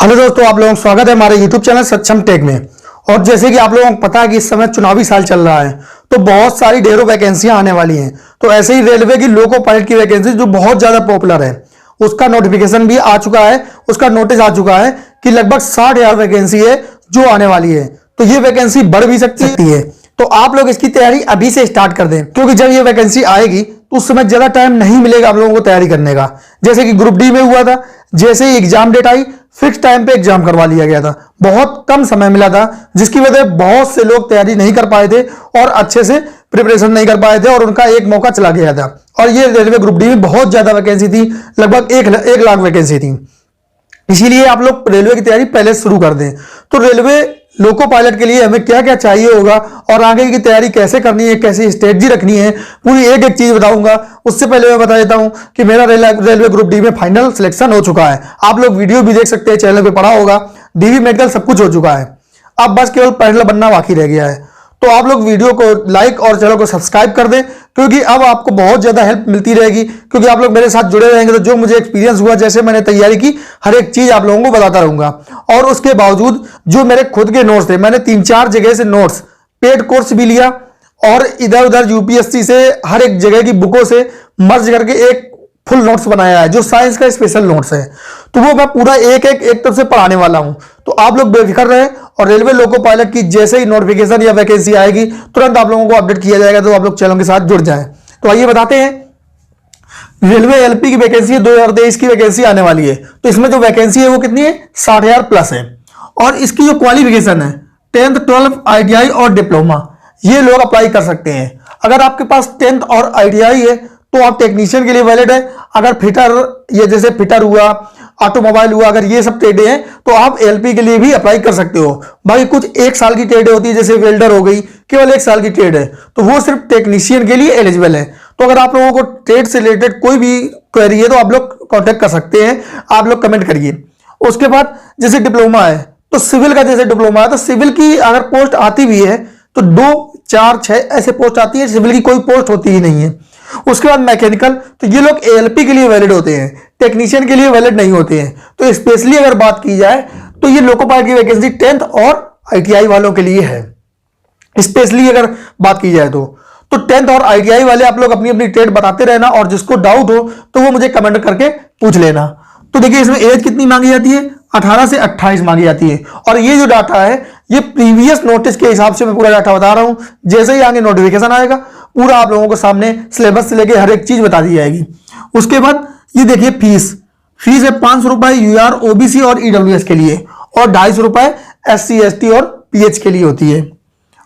Hello दोस्तों, आप लोगों का स्वागत है हमारे यूट्यूब चैनल सक्षम टेक में। और जैसे कि आप लोगों को पता है कि इस समय चुनावी साल चल रहा है, तो बहुत सारी ढेरों वैकेंसियां आने वाली हैं। तो ऐसे ही रेलवे की लोको पायलट की वैकेंसी जो बहुत ज्यादा पॉपुलर है, उसका नोटिफिकेशन भी आ चुका है, उसका नोटिस आ चुका है कि लगभग 60,000 वैकेंसी है जो आने वाली है। तो ये वैकेंसी बढ़ भी सकती है। तो आप लोग इसकी तैयारी अभी से स्टार्ट कर दें, क्योंकि जब ये वैकेंसी आएगी तो उस समय ज्यादा टाइम नहीं मिलेगा आप लोगों को तैयारी करने का। जैसे कि ग्रुप डी में हुआ था, जैसे ही एग्जाम डेट आई फिक्स टाइम पे एग्जाम करवा लिया गया था, बहुत कम समय मिला था, जिसकी वजह से बहुत से लोग तैयारी नहीं कर पाए थे और अच्छे से प्रिपरेशन नहीं कर पाए थे और उनका एक मौका चला गया था। और ये रेलवे ग्रुप डी में बहुत ज्यादा वैकेंसी थी, लगभग 1 लाख वैकेंसी थी। इसीलिए आप लोग रेलवे की तैयारी पहले शुरू कर दें। तो रेलवे लोको पायलट के लिए हमें क्या क्या चाहिए होगा और आगे की तैयारी कैसे करनी है, कैसी स्ट्रेटजी रखनी है, पूरी एक एक चीज बताऊंगा। उससे पहले मैं बता देता हूं कि मेरा रेलवे ग्रुप डी में फाइनल सिलेक्शन हो चुका है। आप लोग वीडियो भी देख सकते हैं, चैनल पे पड़ा होगा, डीवी मेडिकल सब कुछ हो चुका है। अब बस केवल पायलट बनना बाकी रह गया है। तो आप लोग वीडियो को लाइक और चैनल को सब्सक्राइब कर दें, क्योंकि अब आपको बहुत ज्यादा हेल्प मिलती रहेगी, क्योंकि आप लोग मेरे साथ जुड़े रहेंगे। तो जो मुझे एक्सपीरियंस हुआ, जैसे मैंने तैयारी की, हर एक चीज आप लोगों को बताता रहूंगा। और उसके बावजूद जो मेरे खुद के नोट्स थे, मैंने 3-4 जगह से नोट्स, पेड कोर्स भी लिया और इधर उधर यूपीएससी से हर एक जगह की बुकों से मर्ज करके एक फुल नोट्स बनाया है, जो साइंस का स्पेशल नोट्स है। तो वो मैं पूरा एक तरफ से पढ़ाने वाला हूं। तो आप लोग बेफिक्र रहें और रेलवे लोको पायलट की जैसे ही नोटिफिकेशन या वैकेंसी आएगी तुरंत आप लोगों को अपडेट किया जाएगा। तो आप लोग चैनल के साथ जुड़ जाएं। तो आइए बताते हैं। रेलवे एलपी की वैकेंसी 2023 की वैकेंसी आने वाली है। तो इसमें जो वैकेंसी है वो कितनी है? 60,000 प्लस है। और इसकी जो क्वालिफिकेशन है 10th 12th ITI और डिप्लोमा, ये लोग अप्लाई कर सकते हैं। अगर आपके पास 10th और ITI है तो आप टेक्नीशियन के लिए वैलिड है। अगर फिटर, ये जैसे फिटर हुआ, ऑटोमोबाइल हुआ, अगर ये सब ट्रेडें हैं तो आप एलपी के लिए भी अप्लाई कर सकते हो। बाकी कुछ 1 साल की ट्रेड होती है, जैसे वेल्डर हो गई, केवल 1 साल की ट्रेड है, तो वो सिर्फ टेक्नीशियन के लिए एलिजिबल है। तो अगर आप लोगों को ट्रेड से रिलेटेड कोई भी क्वेरी है तो आप लोग कॉन्टेक्ट कर सकते हैं, आप लोग कमेंट करिए। उसके बाद जैसे डिप्लोमा है, तो सिविल का जैसे डिप्लोमा है, तो सिविल की अगर पोस्ट आती भी है तो 2, 4, 6 ऐसे पोस्ट आती है, सिविल की कोई पोस्ट होती ही नहीं है। उसके बाद मैकेनिकल, तो ये लोग एएलपी के लिए वैलिड होते हैं, टेक्नीशियन के लिए वैलिड नहीं होते हैं। तो स्पेशली अगर बात की जाए तो ये लोको पायलट की वैकेंसी 10th और आईटीआई वालों के लिए है। स्पेशली अगर बात की जाए तो 10th और आईटीआई वाले आप लोग अपनी अपनी ट्रेड बताते रहना, और जिसको डाउट हो तो वो मुझे कमेंट करके पूछ लेना। तो देखिए इसमें एज कितनी मांगी जाती है? 18 से 28 मांगी जाती है। और ये जो डाटा है ये प्रीवियस नोटिस के हिसाब से मैं पूरा डाटा बता रहा हूं। जैसे ही आगे नोटिफिकेशन आएगा पूरा आप लोगों को सामने सिलेबस से लेके हर एक चीज बता दी जाएगी। उसके बाद ये देखिए फीस है 500 रुपए यूआर ओबीसी और ईडब्ल्यूएस के लिए, और 250 रुपए SC ST और PH के लिए होती है।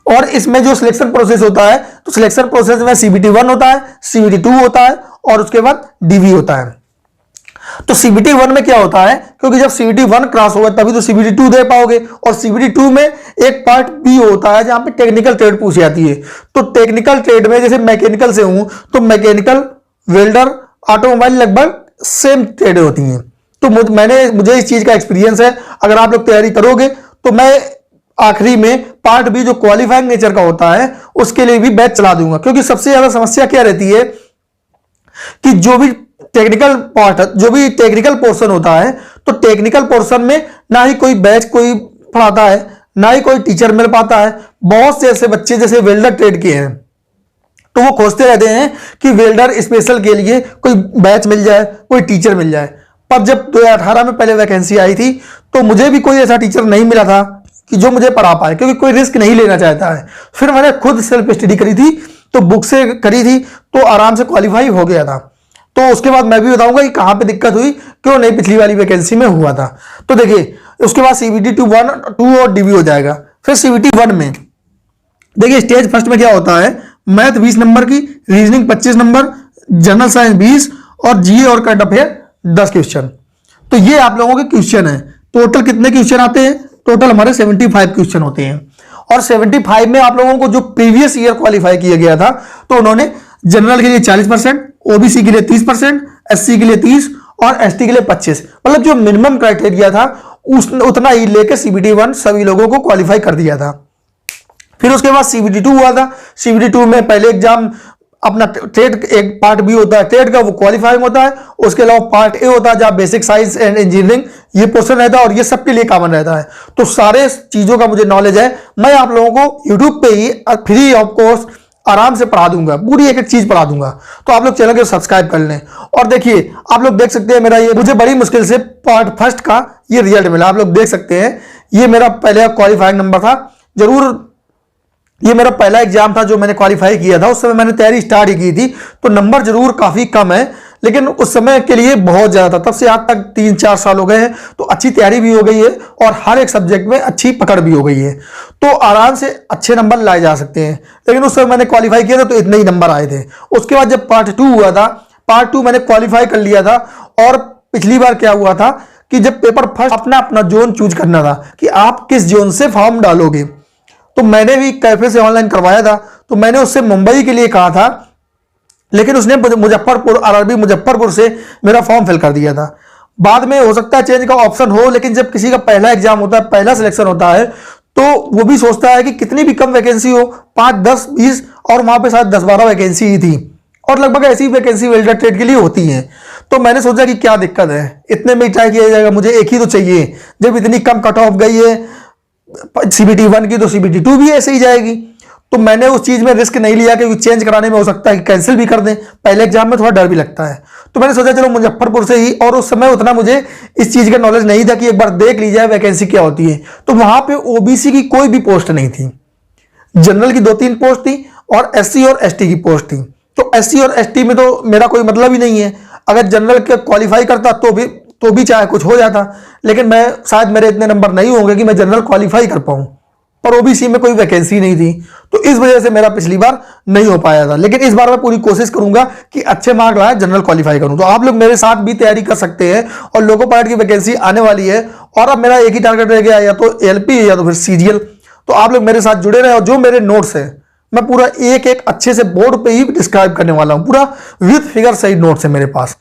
और इसमें जो सिलेक्शन प्रोसेस होता है, तो सिलेक्शन प्रोसेस में CBT 1 होता है, CBT 2 होता है और उसके बाद DV होता है। तो CBT 1 में क्या होता है, क्योंकि जब CBT 1 क्रॉस होगा तभी तो CBT 2 दे पाओगे। और CBT 2 में एक पार्ट B होता है जहां पे टेक्निकल ट्रेड पूछी जाती है। तो टेक्निकल ट्रेड में जैसे मैकेनिकल से हूं तो मैकेनिकल, वेल्डर, ऑटोमोबाइल लगभग सेम ट्रेड होती हैं। तो मुझे इस चीज का एक्सपीरियंस है। अगर आप लोग तैयारी करोगे तो मैं आखिरी में पार्ट B जो क्वालिफाइंग नेचर का होता है उसके लिए भी बैच चला दूंगा। क्योंकि सबसे ज्यादा समस्या क्या रहती है कि जो भी टेक्निकल पार्ट, जो भी टेक्निकल पोर्शन होता है, तो टेक्निकल पोर्शन में ना ही कोई बैच कोई पढ़ाता है, ना ही कोई टीचर मिल पाता है। बहुत से ऐसे बच्चे जैसे वेल्डर ट्रेड के हैं तो वो खोजते रहते हैं कि वेल्डर स्पेशल के लिए कोई बैच मिल जाए, कोई टीचर मिल जाए। पर जब 2018 में पहले वैकेंसी आई थी तो मुझे भी कोई ऐसा टीचर नहीं मिला था कि जो मुझे पढ़ा पाए, क्योंकि कोई रिस्क नहीं लेना चाहता है। फिर मैंने खुद सेल्फ स्टडी करी थी, तो बुक से करी थी, तो आराम से क्वालिफाई हो गया था। तो उसके बाद मैं भी बताऊंगा कि कहां पे दिक्कत हुई, क्यों नहीं पिछली वाली वैकेंसी में हुआ था। तो देखिए उसके बाद CBT 2 और DV हो जाएगा। फिर CBT 1 में देखिए स्टेज फर्स्ट में क्या होता है, मैथ 20 नंबर की, रीजनिंग 25 नंबर, जनरल साइंस 20 और GE और करंट अफेयर 10 क्वेश्चन। तो ये आप लोगों के क्वेश्चन है। टोटल कितने क्वेश्चन आते हैं? टोटल हमारे 75 क्वेश्चन होते हैं। और 75 में आप लोगों को जो प्रीवियस ईयर क्वालिफाई किया गया था, तो उन्होंने जनरल के लिए 40%, OBC के लिए 30%, SC के लिए 30 और ST के लिए 25, मतलब जो मिनिमम क्राइटेरिया था उतना ही लेके CBT 1 सभी लोगों को क्वालिफाई कर दिया था। फिर उसके बाद CBT 2 हुआ था। CBT 2 में पहले एग्जाम अपना ट्रेड एक पार्ट बी होता है ट्रेड का, वो क्वालिफाइंग होता है। उसके अलावा पार्ट ए होता है जहाँ बेसिक साइंस एंड इंजीनियरिंग ये पोर्शन रहता है और ये सबके लिए कॉमन रहता है। तो सारे चीज़ों का मुझे नॉलेज है। मैं आप लोगों को यूट्यूब पे ही फ्री ऑफ कोर्स आराम से पढ़ा दूंगा, पूरी एक एक चीज पढ़ा दूंगा। तो आप लोग चैनल को सब्सक्राइब कर लें। और देखिए आप लोग देख सकते हैं मेरा ये मुझे बड़ी मुश्किल से पार्ट फर्स्ट का ये रिजल्ट मिला। आप लोग देख सकते हैं ये मेरा पहले क्वालिफाइंग नंबर था। जरूर ये मेरा पहला एग्जाम था जो मैंने क्वालिफाई किया था, उस समय मैंने तैयारी स्टार्ट ही की थी, तो नंबर जरूर काफी कम है लेकिन उस समय के लिए बहुत ज्यादा था। तब से आज तक 3-4 साल हो गए हैं, तो अच्छी तैयारी भी हो गई है और हर एक सब्जेक्ट में अच्छी पकड़ भी हो गई है, तो आराम से अच्छे नंबर लाए जा सकते हैं। लेकिन उस समय मैंने क्वालिफाई किया था तो इतने ही नंबर आए थे। उसके बाद जब पार्ट 2 हुआ था, पार्ट 2 मैंने क्वालिफाई कर लिया था। और पिछली बार क्या हुआ था कि जब पेपर फर्स्ट अपना अपना जोन चूज करना था कि आप किस जोन से फॉर्म डालोगे, तो मैंने भी कैफे से ऑनलाइन करवाया था। तो मैंने उससे मुंबई के लिए कहा था, लेकिन उसने मुजफ्फरपुर आरआरबी मुजफ्फरपुर से मेरा फॉर्म फिल कर दिया था। बाद में हो सकता है चेंज का ऑप्शन हो, लेकिन जब किसी का पहला एग्जाम होता है, पहला सिलेक्शन होता है, तो वो भी सोचता है कि कितनी भी कम वैकेंसी हो, 5, 10, 20 और वहां पे शायद 10-12 वैकेंसी ही थी और लगभग ऐसी वैकेंसी वेल्डर ट्रेड के लिए होती है। तो मैंने सोचा कि क्या दिक्कत है, इतने में ट्राई किया जाएगा, मुझे एक ही तो चाहिए। जब इतनी कम कट ऑफ गई है CBT 1 की, तो CBT 2 भी ऐसे ही जाएगी। तो मैंने उस चीज में रिस्क नहीं लिया क्योंकि चेंज कराने में हो सकता है कि कैंसिल भी कर दें। पहले एग्जाम में थोड़ा डर भी लगता है, तो मैंने सोचा चलो मुजफ्फरपुर से ही। और उस समय उतना मुझे इस चीज का नॉलेज नहीं था कि एक बार देख ली जाए वैकेंसी क्या होती है। तो वहां पे ओबीसी की कोई भी पोस्ट नहीं थी, जनरल की 2-3 पोस्ट थी और SC और ST की पोस्ट थी। तो SC और ST में तो मेरा कोई मतलब ही नहीं है। अगर जनरल के क्वालिफाई करता तो भी चाहे कुछ हो जाता, लेकिन मैं शायद मेरे इतने नंबर नहीं होंगे कि मैं जनरल क्वालिफाई कर पाऊं। पर ओबीसी में कोई वैकेंसी नहीं थी, तो इस वजह से मेरा पिछली बार नहीं हो पाया था। लेकिन इस बार मैं पूरी कोशिश करूंगा कि अच्छे मार्क लाए, जनरल क्वालिफाई करूं। तो आप लोग मेरे साथ भी तैयारी कर सकते हैं। और लोको पायलट की वैकेंसी आने वाली है और अब मेरा एक ही टारगेट रह गया, या तो LP या तो फिर CGL। तो आप लोग मेरे साथ जुड़े रहे और जो मेरे नोट्स है मैं पूरा एक एक अच्छे से बोर्ड पे ही डिस्क्राइब करने वाला हूं, पूरा विद फिगर सही नोट्स है मेरे पास।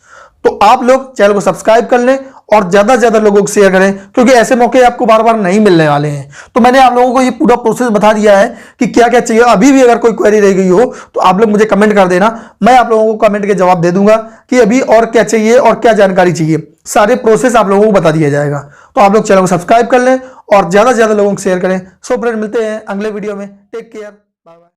तो आप लोग चैनल को सब्सक्राइब कर लें और ज्यादा से ज्यादा लोगों को शेयर करें, क्योंकि ऐसे मौके आपको बार बार नहीं मिलने वाले हैं। तो मैंने आप लोगों को ये पूरा प्रोसेस बता दिया है कि क्या क्या चाहिए। अभी भी अगर कोई क्वेरी रह गई हो तो आप लोग मुझे कमेंट कर देना, मैं आप लोगों को कमेंट के जवाब दे दूंगा कि अभी और क्या चाहिए और क्या जानकारी चाहिए। सारे प्रोसेस आप लोगों को बता दिया जाएगा। तो आप लोग चैनल को सब्सक्राइब कर लें और ज्यादा से ज्यादा लोगों को शेयर करें। सो फ्रेंड, मिलते हैं अगले वीडियो में। Take care, bye bye.